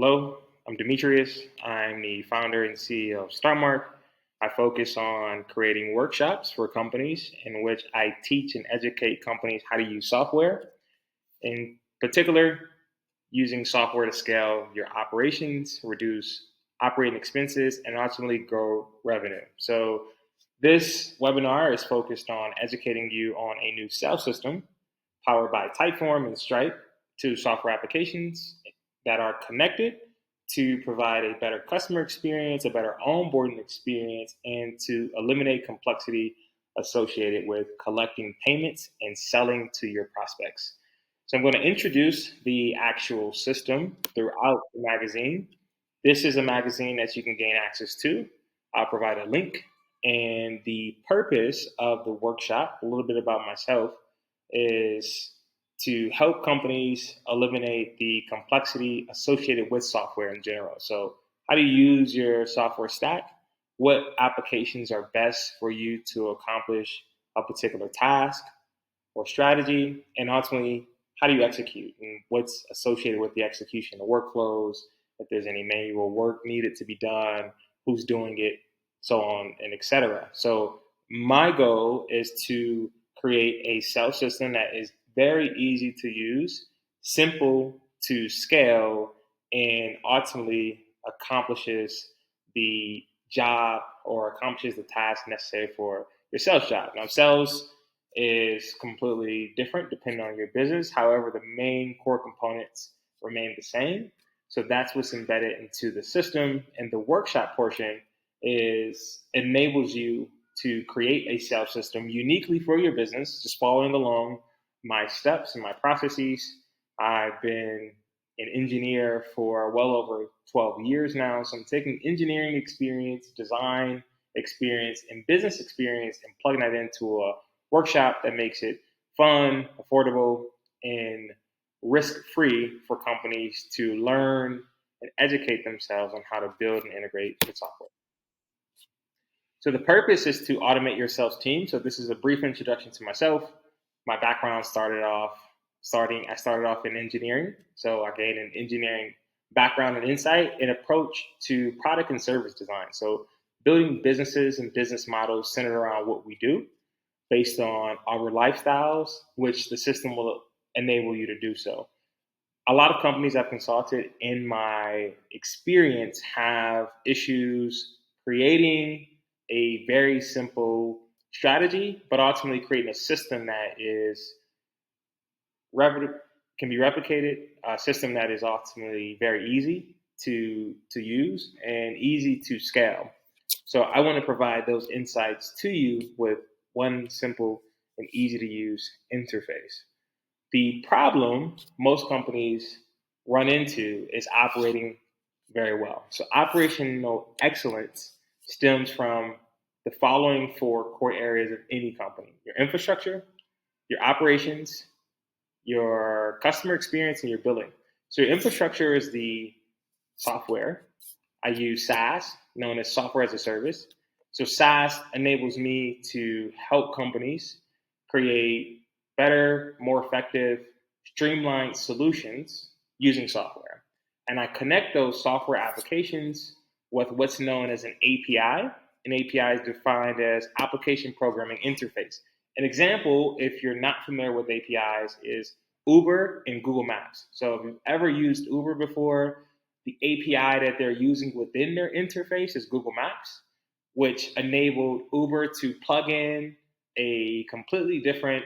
Hello, I'm Demetrius. I'm the founder and CEO of StartMark. I focus on creating workshops for companies in which I teach and educate companies how to use software, in particular, using software to scale your operations, reduce operating expenses, and ultimately grow revenue. So, this webinar is focused on educating you on a new sales system powered by Typeform and Stripe to software applications that are connected to provide a better customer experience, a better onboarding experience, and to eliminate complexity associated with collecting payments and selling to your prospects. So I'm going to introduce the actual system throughout the magazine. This is a magazine that you can gain access to. I'll provide a link. And the purpose of the workshop, a little bit about myself, is to help companies eliminate the complexity associated with software in general. So, how do you use your software stack? What applications are best for you to accomplish a particular task or strategy? And ultimately, how do you execute? And what's associated with the execution, the workflows, if there's any manual work needed to be done, who's doing it, so on and etc. So, my goal is to create a sales system that is very easy to use, simple to scale, and ultimately accomplishes the job or accomplishes the task necessary for your sales job. Now, sales is completely different depending on your business. However, the main core components remain the same. So that's what's embedded into the system. And the workshop portion is enables you to create a sales system uniquely for your business, just following along my steps and my processes. I've been an engineer for well over 12 years now. So I'm taking engineering experience, design experience, and business experience and plugging that into a workshop that makes it fun, affordable, and risk-free for companies to learn and educate themselves on how to build and integrate with software. So the purpose is to automate your sales team. So this is a brief introduction to myself. My background I started off in engineering. So I gained an engineering background and insight and approach to product and service design. So building businesses and business models centered around what we do based on our lifestyles, which the system will enable you to do so. A lot of companies I've consulted in my experience have issues creating a very simple strategy, but ultimately creating a system that is can be replicated, a system that is ultimately very easy to use and easy to scale. So I want to provide those insights to you with one simple and easy to use interface. The problem most companies run into is operating very well. So operational excellence stems from the following four core areas of any company: your infrastructure, your operations, your customer experience, and your billing. So your infrastructure is the software. I use SaaS, known as software as a service. So SaaS enables me to help companies create better, more effective, streamlined solutions using software. And I connect those software applications with what's known as an API. An API is defined as application programming interface. An example, if you're not familiar with APIs, is Uber and Google Maps. So if you've ever used Uber before, the API that they're using within their interface is Google Maps, which enabled Uber to plug in a completely different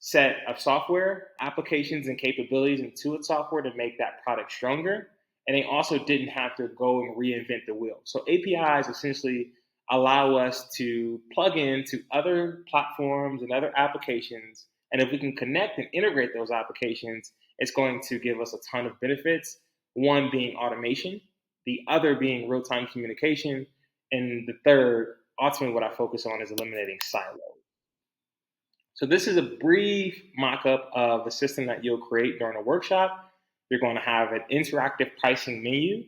set of software applications and capabilities into its software to make that product stronger. And they also didn't have to go and reinvent the wheel. So APIs essentially allow us to plug into other platforms and other applications. And if we can connect and integrate those applications, it's going to give us a ton of benefits. One being automation, the other being real-time communication, and the third, ultimately what I focus on, is eliminating silos. So this is a brief mock-up of the system that you'll create during a workshop. You're going to have an interactive pricing menu.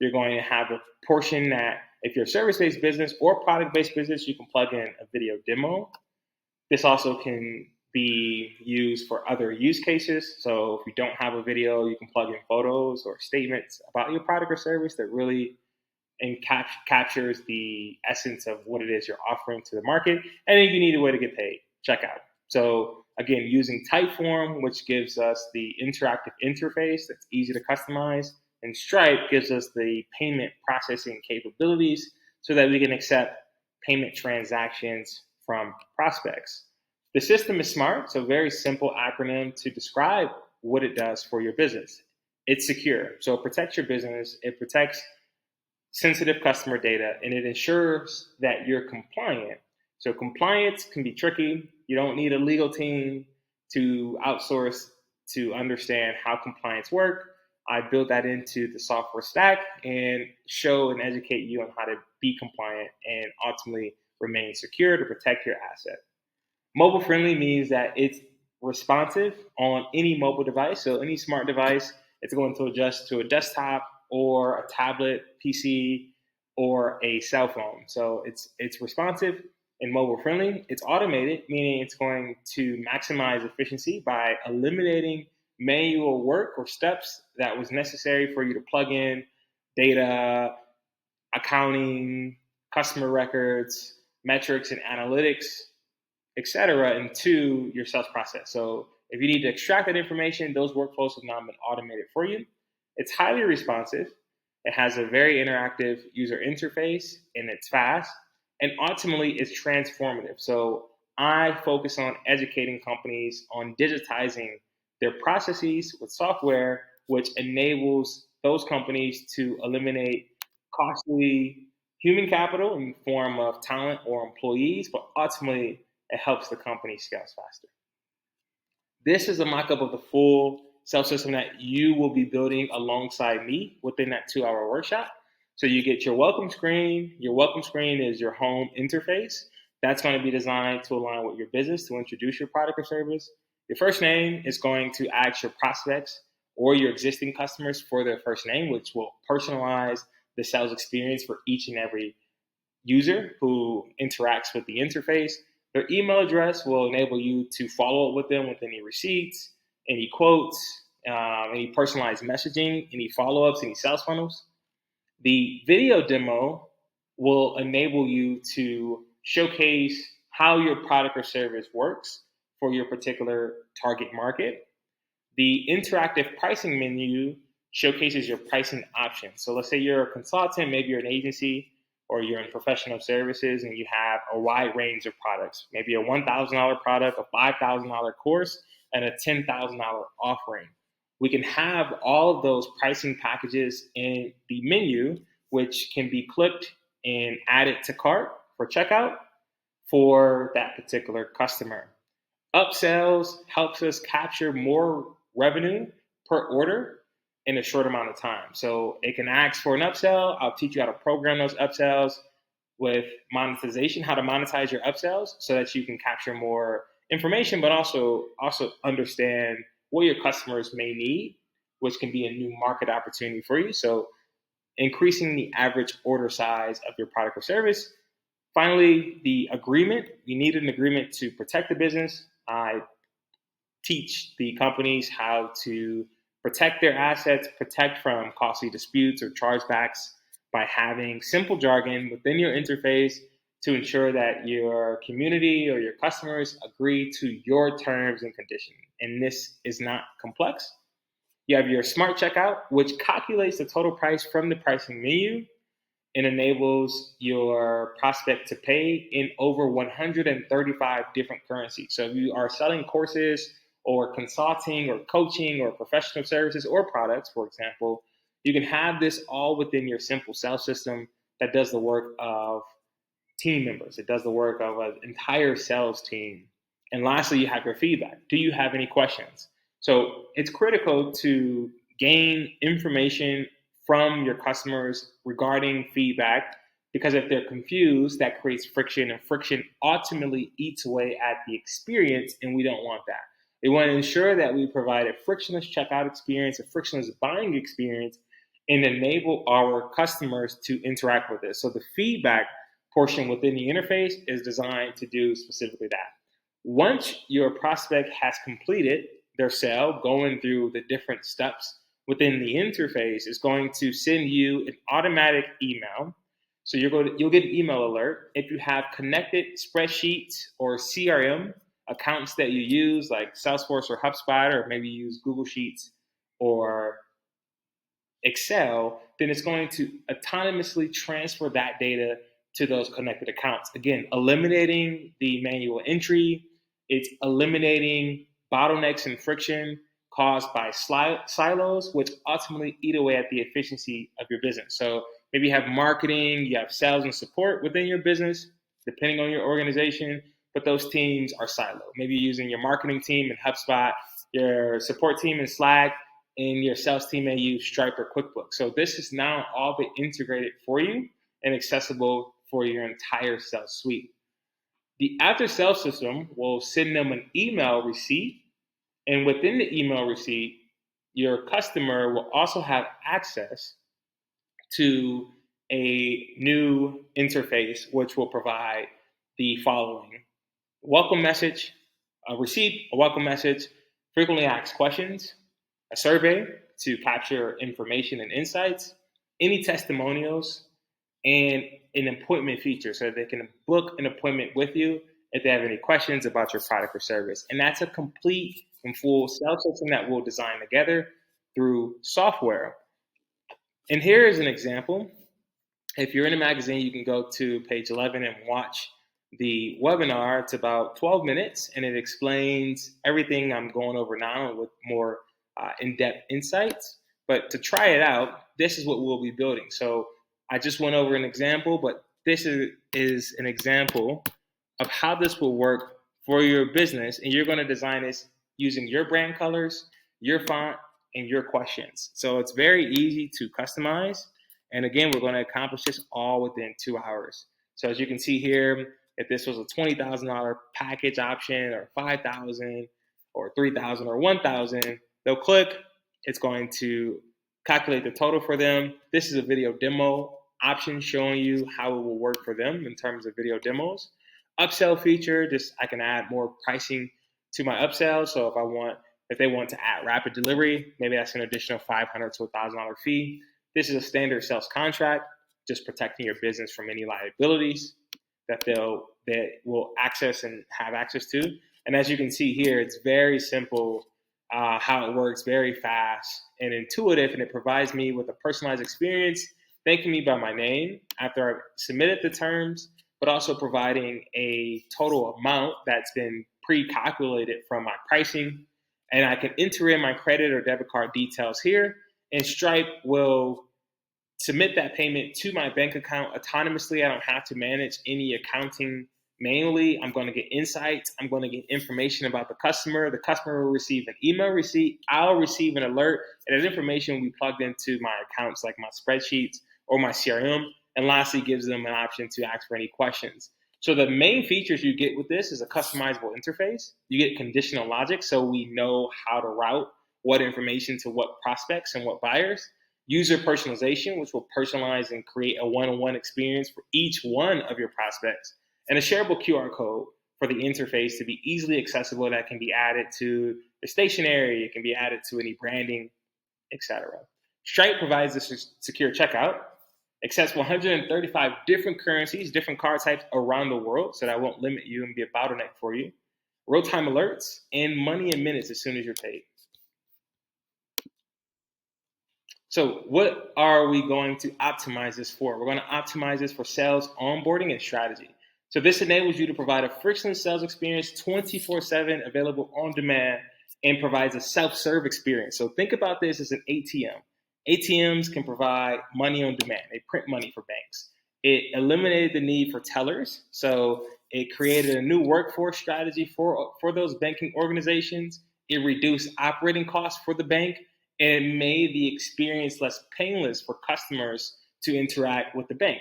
You're going to have a portion that, if you're a service-based business or product-based business, you can plug in a video demo. This also can be used for other use cases. So if you don't have a video, you can plug in photos videos or statements about your product or service that really captures the essence of what it is you're offering to the market. And then you need a way to get paid. Checkout. So again, using Typeform, which gives us the interactive interface that's easy to customize, and Stripe gives us the payment processing capabilities so that we can accept payment transactions from prospects. The system is smart, so very simple acronym to describe what it does for your business. It's secure, so it protects your business, it protects sensitive customer data, and it ensures that you're compliant. So compliance can be tricky. You don't need a legal team to outsource to understand how compliance work. I build that into the software stack and show and educate you on how to be compliant and ultimately remain secure to protect your asset. Mobile friendly means that it's responsive on any mobile device. So any smart device, it's going to adjust to a desktop or a tablet, PC, or a cell phone. So it's responsive and mobile friendly. It's automated, meaning it's going to maximize efficiency by eliminating manual work or steps that was necessary for you to plug in data, accounting, customer records, metrics and analytics, etc., into your sales process. So if you need to extract that information, those workflows have now been automated for you. It's highly responsive. It has a very interactive user interface and it's fast. And ultimately, it's transformative. So I focus on educating companies on digitizing their processes with software, which enables those companies to eliminate costly human capital in the form of talent or employees, but ultimately, it helps the company scale faster. This is a mock-up of the full sales system that you will be building alongside me within that 2-hour workshop. So you get your welcome screen. Your welcome screen is your home interface. That's going to be designed to align with your business to introduce your product or service. Your first name is going to ask your prospects or your existing customers for their first name, which will personalize the sales experience for each and every user who interacts with the interface. Their email address will enable you to follow up with them with any receipts, any quotes, any personalized messaging, any follow-ups, any sales funnels. The video demo will enable you to showcase how your product or service works for your particular target market. The interactive pricing menu showcases your pricing options. So let's say you're a consultant, maybe you're an agency, or you're in professional services and you have a wide range of products, maybe a $1,000 product, a $5,000 course, and a $10,000 offering. We can have all of those pricing packages in the menu, which can be clicked and added to cart for checkout for that particular customer. Upsells helps us capture more revenue per order in a short amount of time. So it can ask for an upsell. I'll teach you how to program those upsells with monetization, how to monetize your upsells so that you can capture more information, but also understand what your customers may need, which can be a new market opportunity for you. So increasing the average order size of your product or service. Finally, the agreement. You need an agreement to protect the business. I teach the companies how to protect their assets, protect from costly disputes or chargebacks by having simple jargon within your interface to ensure that your community or your customers agree to your terms and conditions. And this is not complex. You have your smart checkout, which calculates the total price from the pricing menu and enables your prospect to pay in over 135 different currencies. So if you are selling courses or consulting or coaching or professional services or products, for example, you can have this all within your simple sales system that does the work of team members. It does the work of an entire sales team. And lastly, you have your feedback. Do you have any questions? So it's critical to gain information from your customers regarding feedback, because if they're confused, that creates friction, and friction ultimately eats away at the experience, and we don't want that. We want to ensure that we provide a frictionless checkout experience, a frictionless buying experience, and enable our customers to interact with it. So the feedback portion within the interface is designed to do specifically that. Once your prospect has completed their sale, going through the different steps within the interface is going to send you an automatic email. So you'll get an email alert if you have connected spreadsheets or CRM accounts that you use, like Salesforce or HubSpot, or maybe you use Google Sheets or Excel, then it's going to autonomously transfer that data to those connected accounts. Again, eliminating the manual entry, it's eliminating bottlenecks and friction caused by silos, which ultimately eat away at the efficiency of your business. So maybe you have marketing, you have sales and support within your business, depending on your organization, but those teams are siloed. Maybe you're using your marketing team in HubSpot, your support team in Slack, and your sales team may use Stripe or QuickBooks. So this is now all been integrated for you and accessible for your entire sales suite. The after sales system will send them an email receipt, and within the email receipt, your customer will also have access to a new interface which will provide the following: welcome message, a receipt, a welcome message, frequently asked questions, a survey to capture information and insights, any testimonials, and an appointment feature so that they can book an appointment with you if they have any questions about your product or service. And that's a complete and full sales system that we'll design together through software. And here is an example. If you're in a magazine, you can go to page 11 and watch the webinar. It's about 12 minutes, and it explains everything I'm going over now with more in-depth insights. But to try it out, this is what we'll be building. So I just went over an example, but this is an example of how this will work for your business. And you're going to design this using your brand colors, your font, and your questions. So it's very easy to customize. And again, we're going to accomplish this all within 2 hours. So as you can see here, if this was a $20,000 package option, or $5,000 or $3,000 or $1,000, they'll click. It's going to calculate the total for them. This is a video demo option showing you how it will work for them in terms of video demos. Upsell feature, just I can add more pricing to my upsell. So if they want to add rapid delivery, maybe that's an additional $500 to $1,000 fee. This is a standard sales contract, just protecting your business from any liabilities that will access and have access to. And as you can see here, it's very simple how it works, very fast and intuitive, and it provides me with a personalized experience, thanking me by my name after I've submitted the terms, but also providing a total amount that's been pre-calculated from my pricing. And I can enter in my credit or debit card details here, and Stripe will submit that payment to my bank account autonomously. I don't have to manage any accounting manually. I'm going to get insights. I'm going to get information about the customer. The customer will receive an email receipt. I'll receive an alert, and that information will be plugged into my accounts like my spreadsheets or my CRM. And lastly, gives them an option to ask for any questions. So the main features you get with this is a customizable interface. You get conditional logic, so we know how to route what information to what prospects and what buyers. User personalization, which will personalize and create a one-on-one experience for each one of your prospects. And a shareable QR code for the interface to be easily accessible that can be added to the stationery, it can be added to any branding, etc. Stripe provides a secure checkout, accepts 135 different currencies, different card types around the world, so that won't limit you and be a bottleneck for you. Real-time alerts and money in minutes as soon as you're paid. So what are we going to optimize this for? We're going to optimize this for sales onboarding and strategy. So this enables you to provide a frictionless sales experience 24/7, available on demand, and provides a self-serve experience. So think about this as an ATM. ATMs can provide money on demand. They print money for banks. It eliminated the need for tellers. So it created a new workforce strategy for those banking organizations. It reduced operating costs for the bank, and it made the experience less painless for customers to interact with the bank.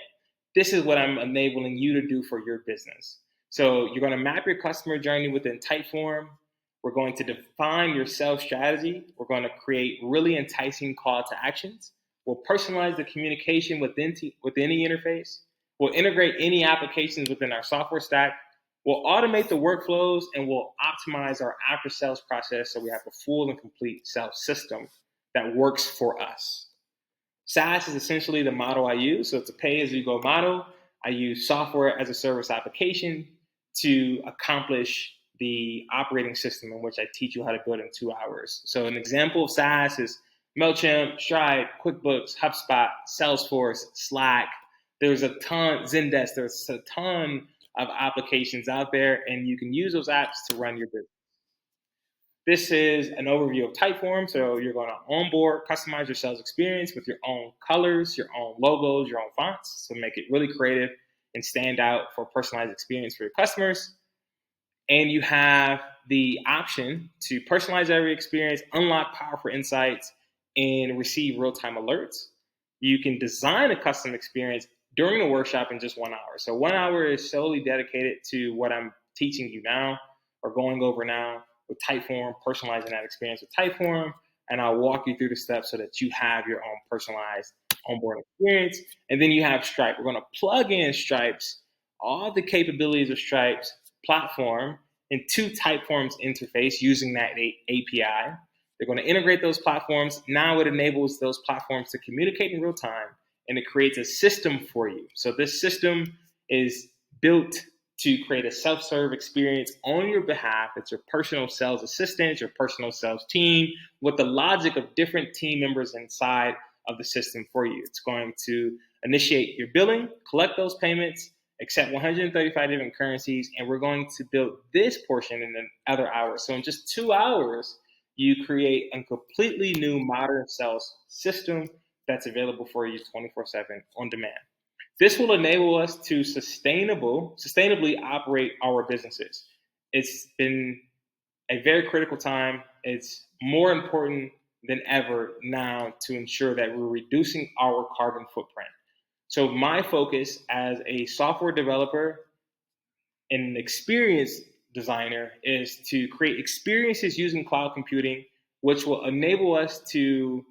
This is what I'm enabling you to do for your business. So you're going to map your customer journey within Typeform. We're going to define your sales strategy. We're going to create really enticing call to actions. We'll personalize the communication within any interface. We'll integrate any applications within our software stack. We'll automate the workflows, and we'll optimize our after sales process so we have a full and complete sales system that works for us. SaaS is essentially the model I use. So it's a pay-as-you-go model. I use software as a service application to accomplish the operating system in which I teach you how to build in 2 hours. So an example of SaaS is MailChimp, Stripe, QuickBooks, HubSpot, Salesforce, Slack. There's a ton, Zendesk, there's a ton of applications out there, and you can use those apps to run your business. This is an overview of Typeform. So you're going to onboard, customize your sales experience with your own colors, your own logos, your own fonts. So make it really creative and stand out for a personalized experience for your customers. And you have the option to personalize every experience, unlock powerful insights, and receive real-time alerts. You can design a custom experience during the workshop in just 1 hour. So 1 hour is solely dedicated to what I'm teaching you now or going over now with Typeform, personalizing that experience with Typeform, and I'll walk you through the steps so that you have your own personalized onboarding experience. And then you have Stripe. We're going to plug in Stripe's, all the capabilities of Stripe's platform into Typeform's interface using that API. They're going to integrate those platforms. Now it enables those platforms to communicate in real time, and it creates a system for you. So this system is built to create a self-serve experience on your behalf. It's your personal sales assistant, your personal sales team, with the logic of different team members inside of the system for you. It's going to initiate your billing, collect those payments, accept 135 different currencies, and we're going to build this portion in the other hours. So in just 2 hours, you create a completely new modern sales system that's available for you 24/7 on demand. This will enable us to sustainably operate our businesses. It's been a very critical time. It's more important than ever now to ensure that we're reducing our carbon footprint. So my focus as a software developer and an experience designer is to create experiences using cloud computing, which will enable us to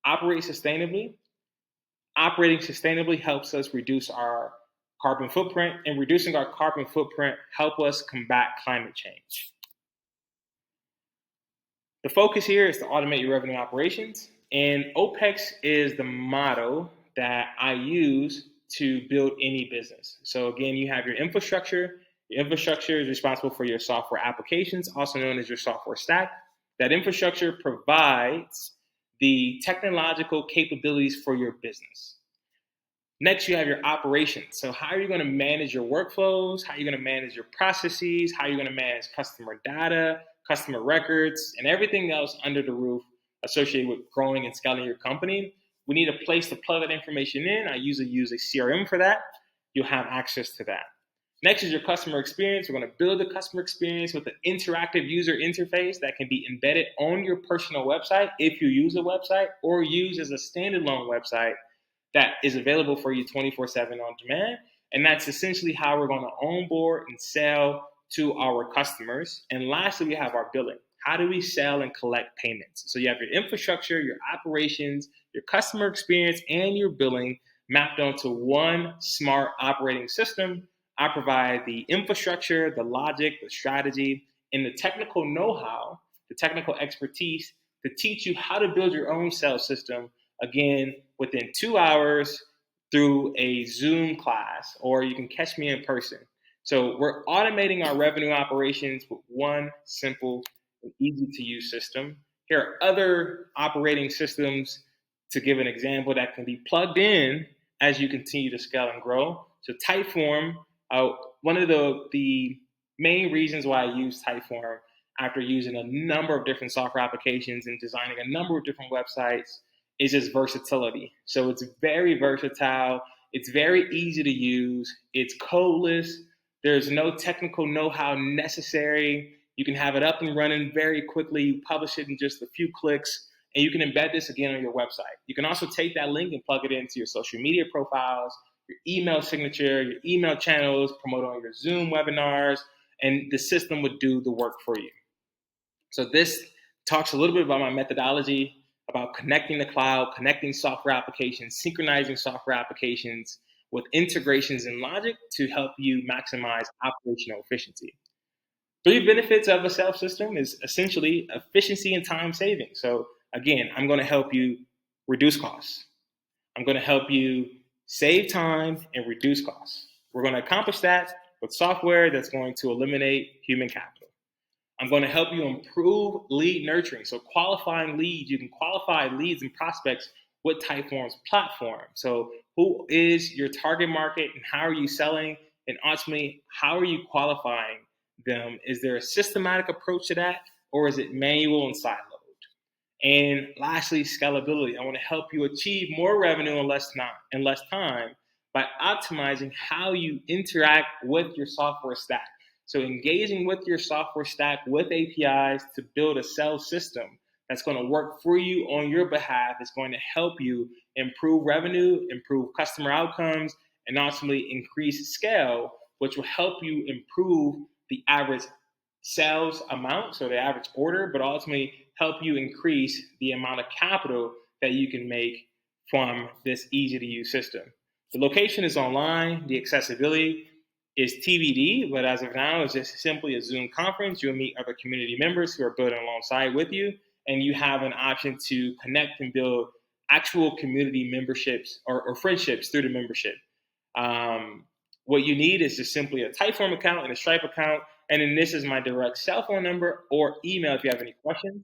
operate sustainably. Operating sustainably helps us reduce our carbon footprint, and reducing our carbon footprint help us combat climate change. The focus here is to automate your revenue operations, and OPEX is the model that I use to build any business. So again, you have your infrastructure. Your infrastructure is responsible for your software applications, also known as your software stack. That infrastructure provides the technological capabilities for your business. Next, you have your operations. So how are you going to manage your workflows? How are you going to manage your processes? How are you going to manage customer data, customer records, and everything else under the roof associated with growing and scaling your company? We need a place to plug that information in. I usually use a CRM for that. You'll have access to that. Next is your customer experience. We're going to build a customer experience with an interactive user interface that can be embedded on your personal website if you use a website, or use as a standalone website that is available for you 24/7 on demand. And that's essentially how we're going to onboard and sell to our customers. And lastly, we have our billing. How do we sell and collect payments? So you have your infrastructure, your operations, your customer experience, and your billing mapped onto one smart operating system. I provide the infrastructure, the logic, the strategy, and the technical know-how, the technical expertise to teach you how to build your own sales system, again, within 2 hours through a Zoom class, or you can catch me in person. So we're automating our revenue operations with one simple and easy-to-use system. Here are other operating systems, to give an example, that can be plugged in as you continue to scale and grow. So Typeform, one of the main reasons why I use Typeform after using a number of different software applications and designing a number of different websites is its versatility. So it's very versatile. It's very easy to use. It's codeless. There's no technical know-how necessary. You can have it up and running very quickly. You publish it in just a few clicks, and you can embed this again on your website. You can also take that link and plug it into your social media profiles, your email signature, your email channels, promote on your Zoom webinars, and the system would do the work for you. So this talks a little bit about my methodology, about connecting the cloud, connecting software applications, synchronizing software applications with integrations and logic to help you maximize operational efficiency. 3 benefits of a sales system is essentially efficiency and time saving. So Again, I'm going to help you reduce costs. I'm going to help you save time and reduce costs. We're going to accomplish that with software that's going to eliminate human capital. I'm going to help you improve lead nurturing. So qualifying leads, you can qualify leads and prospects with Typeform's platform. So who is your target market and how are you selling? And ultimately, how are you qualifying them? Is there a systematic approach to that or is it manual and siloed? And lastly, scalability. I want to help you achieve more revenue in less time by optimizing how you interact with your software stack. So engaging with your software stack with APIs to build a sales system that's going to work for you on your behalf is going to help you improve revenue, improve customer outcomes, and ultimately increase scale, which will help you improve the average sales amount, so the average order, but ultimately help you increase the amount of capital that you can make from this easy to use system. The location is online, the accessibility is TBD, but as of now, it's just simply a Zoom conference. You'll meet other community members who are building alongside with you, and you have an option to connect and build actual community memberships or friendships through the membership. What you need is just simply a Typeform account and a Stripe account, and then this is my direct cell phone number or email if you have any questions.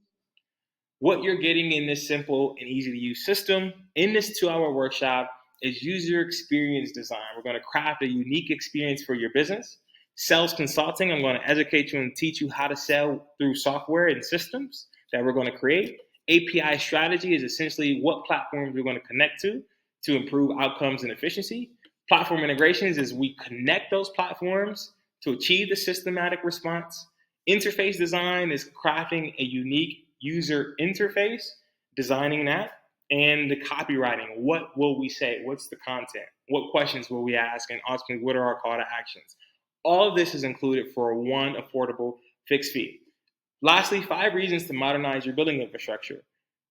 What you're getting in this simple and easy to use system in this 2-hour workshop is user experience design. We're going to craft a unique experience for your business. Sales consulting, I'm going to educate you and teach you how to sell through software and systems that we're going to create. API strategy is essentially what platforms we're going to connect to improve outcomes and efficiency. Platform integrations is we connect those platforms to achieve the systematic response. Interface design is crafting a unique user interface, designing that, and the copywriting. What will we say? What's the content? What questions will we ask? And ultimately, what are our call to actions? All of this is included for one affordable fixed fee. Lastly, 5 reasons to modernize your billing infrastructure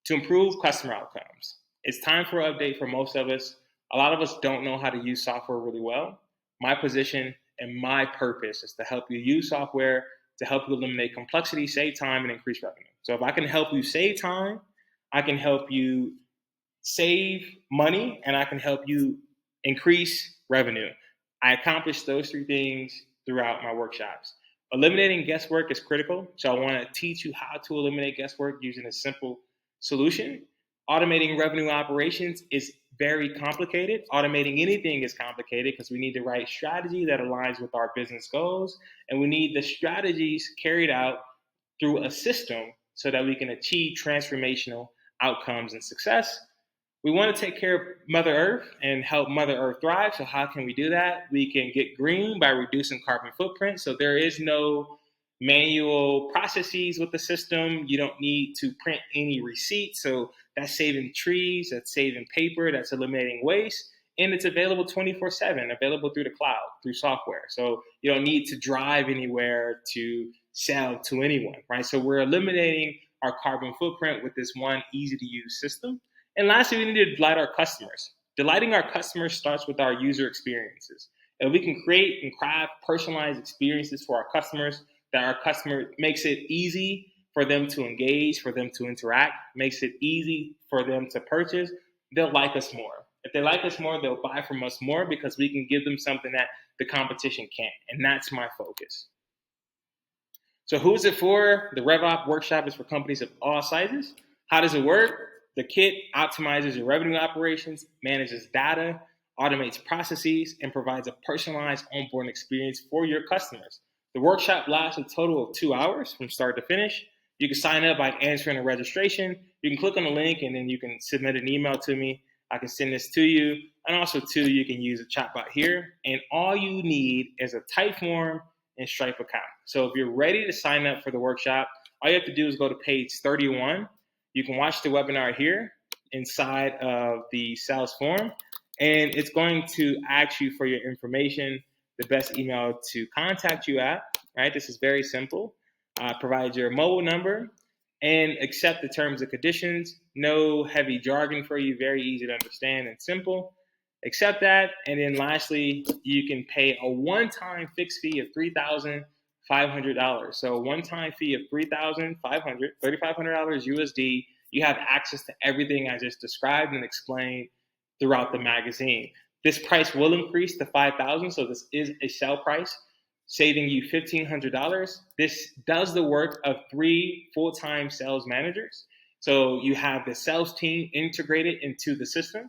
to improve customer outcomes. It's time for an update for most of us. A lot of us don't know how to use software really well. My position and my purpose is to help you use software to help you eliminate complexity, save time, and increase revenue. So if I can help you save time, I can help you save money, and I can help you increase revenue. I accomplish those 3 things throughout my workshops. Eliminating guesswork is critical, so I want to teach you how to eliminate guesswork using a simple solution. Automating revenue operations is very complicated. Automating anything is complicated because we need the right strategy that aligns with our business goals, and we need the strategies carried out through a system so that we can achieve transformational outcomes and success. We want to take care of Mother Earth and help Mother Earth thrive. So how can we do that? We can get green by reducing carbon footprint. So there is no manual processes with the system. You don't need to print any receipts. So that's saving trees, that's saving paper, that's eliminating waste. And it's available 24/7, available through the cloud, through software. So you don't need to drive anywhere to sell to anyone, right? So we're eliminating our carbon footprint with this one easy to use system. And lastly, we need to delight our customers. Delighting our customers starts with our user experiences. And we can create and craft personalized experiences for our customers that our customer makes it easy for them to engage, for them to interact, makes it easy for them to purchase. They'll like us more. If they like us more, they'll buy from us more because we can give them something that the competition can't. And that's my focus. So who is it for? The RevOps workshop is for companies of all sizes. How does it work? The kit optimizes your revenue operations, manages data, automates processes, and provides a personalized onboarding experience for your customers. The workshop lasts a total of 2 hours from start to finish. You can sign up by answering a registration. You can click on the link and then you can submit an email to me. I can send this to you. And also, too, you can use a chatbot here. And all you need is a Typeform and Stripe account. So if you're ready to sign up for the workshop, all you have to do is go to page 31. You can watch the webinar here inside of the sales form, and it's going to ask you for your information, the best email to contact you at, right? This is very simple. Provide your mobile number and accept the terms and conditions. No heavy jargon for you, very easy to understand and simple. Accept that, and then lastly, you can pay a one-time fixed fee of $3,500. So a one-time fee of $3,500 USD. you have access to everything I just described and explained throughout the magazine. This price will increase to $5,000, so this is a sale price, saving you $1,500. This does the work of 3 full-time sales managers. So you have the sales team integrated into the system,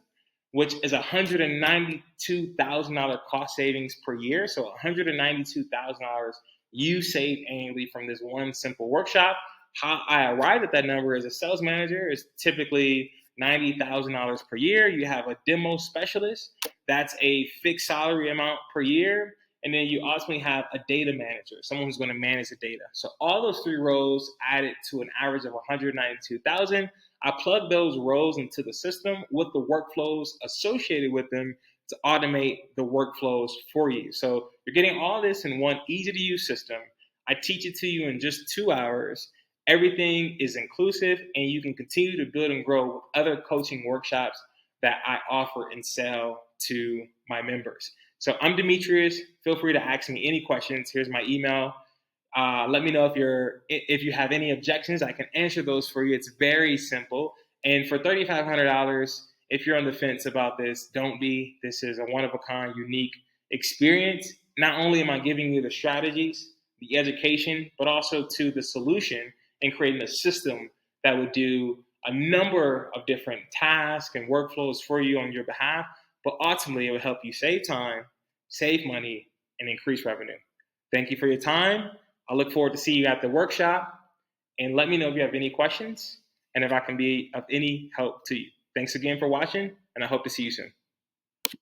which is $192,000 cost savings per year. So $192,000 you save annually from this one simple workshop. How I arrived at that number as a sales manager is typically $90,000 per year. You have a demo specialist. That's a fixed salary amount per year. And then you ultimately have a data manager, someone who's going to manage the data. So all those 3 roles added to an average of $192,000. I plug those roles into the system with the workflows associated with them to automate the workflows for you. So you're getting all this in one easy to use system. I teach it to you in just 2 hours. Everything is inclusive, and you can continue to build and grow with other coaching workshops that I offer and sell to my members. So I'm Demetrius. Feel free to ask me any questions. Here's my email. Let me know if you have any objections. I can answer those for you. It's very simple. And for $3,500, if you're on the fence about this, don't be. This is a one-of-a-kind, unique experience. Not only am I giving you the strategies, the education, but also to the solution and creating a system that would do a number of different tasks and workflows for you on your behalf. But ultimately, it will help you save time, save money, and increase revenue. Thank you for your time. I look forward to seeing you at the workshop. And let me know if you have any questions and if I can be of any help to you. Thanks again for watching, and I hope to see you soon.